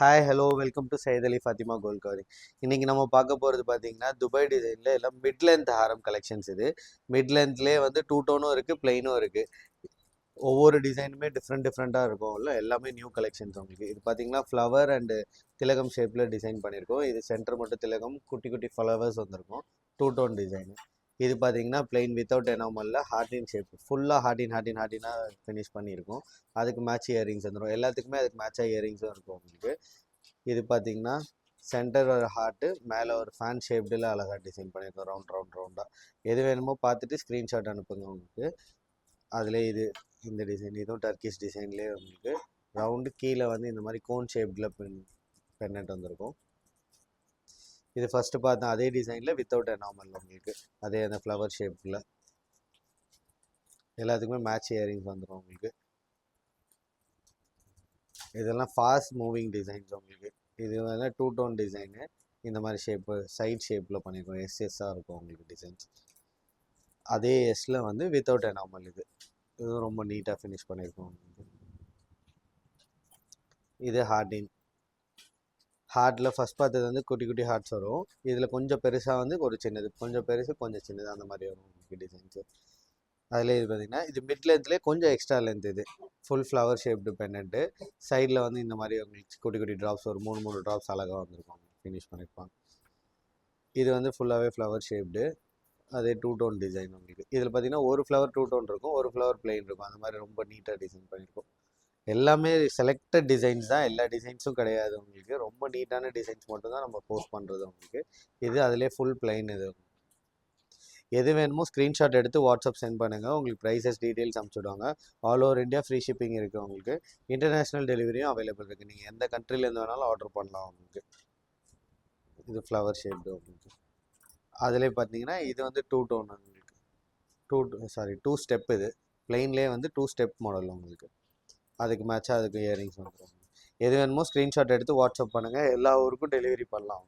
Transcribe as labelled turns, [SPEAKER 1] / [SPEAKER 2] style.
[SPEAKER 1] Hi hello welcome to Syed Ali Fathima gold covering. இன்னைக்கு நம்ம பார்க்க போகிறது பார்த்தீங்கன்னா துபாய் டிசைனில் எல்லாம் மிட் லென்த் ஹாரம் கலெக்ஷன்ஸ். இது மிட் லென்த்லேயே வந்து டூ டோனும் இருக்குது, பிளெயினும் இருக்குது. ஒவ்வொரு டிசைனுமே டிஃப்ரெண்ட்டாக இருக்கும். இல்லை எல்லாமே நியூ கலெக்ஷன்ஸ் உங்களுக்கு. இது பார்த்தீங்கன்னா ஃப்ளவர் அண்டு திலகம் ஷேப்பில் டிசைன் பண்ணியிருக்கோம். இது சென்டர் மட்டும் திலகம், குட்டி குட்டி ஃப்ளவர்ஸ் வந்திருக்கும். Two tone design. இது பார்த்தீங்கன்னா பிளெயின் வித்தவுட் எனாமலில் ஹார்டின் ஷேப், ஃபுல்லாக ஹார்டினாக ஃபினிஷ் பண்ணியிருக்கோம். அதுக்கு மேட்ச் இயரிங்ஸ் வந்துடும். எல்லாத்துக்குமே அதுக்கு மேட்சாக இயரிங்ஸும் இருக்கும் உங்களுக்கு. இது பார்த்தீங்கன்னா சென்டர் ஒரு ஹார்ட்டு, மேலே ஒரு ஃபேன் ஷேப்டில் அழகாக டிசைன் பண்ணியிருக்கோம். ரவுண்டாக எது வேணுமோ பார்த்துட்டு ஸ்க்ரீன்ஷாட் அனுப்புங்க உங்களுக்கு. அதில் இந்த டிசைன் இதுவும் டர்க்கிஷ் டிசைன்லேயே உங்களுக்கு ரவுண்டு, கீழே வந்து இந்த மாதிரி கோன் ஷேப்டில் பென்னட் வந்திருக்கும். இது ஃபஸ்ட்டு பார்த்தேன் அதே டிசைனில் வித்தவுட் நார்மல் உங்களுக்கு, அதே அந்த ஃப்ளவர் ஷேப்பில் எல்லாத்துக்குமே மேட்ச் இயரிங்ஸ் வந்துடும் உங்களுக்கு. இதெல்லாம் ஃபாஸ்ட் மூவிங் டிசைன்ஸ் உங்களுக்கு. இது வந்து டூ டோன் டிசைனு. இந்த மாதிரி ஷேப்பு சைட் ஷேப்பில் பண்ணியிருக்கோம். எஸ்எஸ்ஸாக இருக்கும் உங்களுக்கு டிசைன்ஸ். அதே எஸ்ஸில் வந்து வித்தவுட் எனாமல் இதுவும் ரொம்ப நீட்டாக ஃபினிஷ் பண்ணியிருக்கோம். இது ஹார்ட்டில் ஃபஸ்ட் பார்த்தது வந்து குட்டி குட்டி ஹார்ட்ஸ் வரும். இதில் கொஞ்சம் பெருசாக வந்து ஒரு சின்னது, கொஞ்சம் பெருசு கொஞ்சம் சின்னது, அந்த மாதிரி வரும் உங்களுக்கு டிசைன்ஸு. அதில் இது பார்த்தீங்கன்னா இது மிட் லென்த்லேயே கொஞ்சம் எக்ஸ்ட்ரா லென்த். இது ஃபுல் ஃப்ளவர் ஷேப்டு பென்னட்டு. சைடில் வந்து இந்த மாதிரி உங்களுக்கு குட்டி குட்டி ட்ராப்ஸ் ஒரு மூணு ட்ராப்ஸ் அழகாக வந்திருக்கும், ஃபினிஷ் பண்ணியிருப்பாங்க. இது வந்து ஃபுல்லாகவே ஃப்ளவர் ஷேப்டு. அதே டூ டோன் டிசைன் உங்களுக்கு. இதில் பார்த்தீங்கன்னா ஒரு ஃப்ளவர் டூ டோன் இருக்கும், ஒரு ஃப்ளவர் பிளெயின் இருக்கும். அந்த மாதிரி ரொம்ப நீட்டாக டிசைன் பண்ணியிருக்கோம். எல்லாமே செலக்டட் டிசைன்ஸ் தான், எல்லா டிசைன்ஸும் கிடையாது உங்களுக்கு. ரொம்ப நீட்டான டிசைன்ஸ் மட்டும் தான் நம்ம போஸ்ட் பண்ணுறது உங்களுக்கு. இது அதிலே ஃபுல் பிளைன். இது எது வேணுமோ ஸ்க்ரீன்ஷாட் எடுத்து வாட்ஸ்அப் சென்ட் பண்ணுங்கள். உங்களுக்கு ப்ரைஸஸ் டீட்டெயில்ஸ் அனுப்பிச்சுடுவாங்க. All over India free shipping இருக்குது உங்களுக்கு. இன்டர்நேஷ்னல் டெலிவரியும் அவைலபிள் இருக்குது. நீங்கள் எந்த கண்ட்ரிலேருந்து வேணாலும் ஆர்டர் பண்ணலாம் உங்களுக்கு. இது ஃப்ளவர் ஷேப்டு உங்களுக்கு. அதிலே பார்த்தீங்கன்னா இது வந்து டூ டோன் உங்களுக்கு. Two step. இது பிளெயின்லேயே வந்து டூ ஸ்டெப் மாடல் உங்களுக்கு. அதுக்கு மேட்சாக அதுக்கு இயரிங்ஸ் வந்துடும். எது வேணுமோ ஸ்க்ரீன்ஷாட் எடுத்து வாட்ஸ்அப் பண்ணுங்கள். எல்லா ஊருக்கும் டெலிவரி பண்ணலாம்.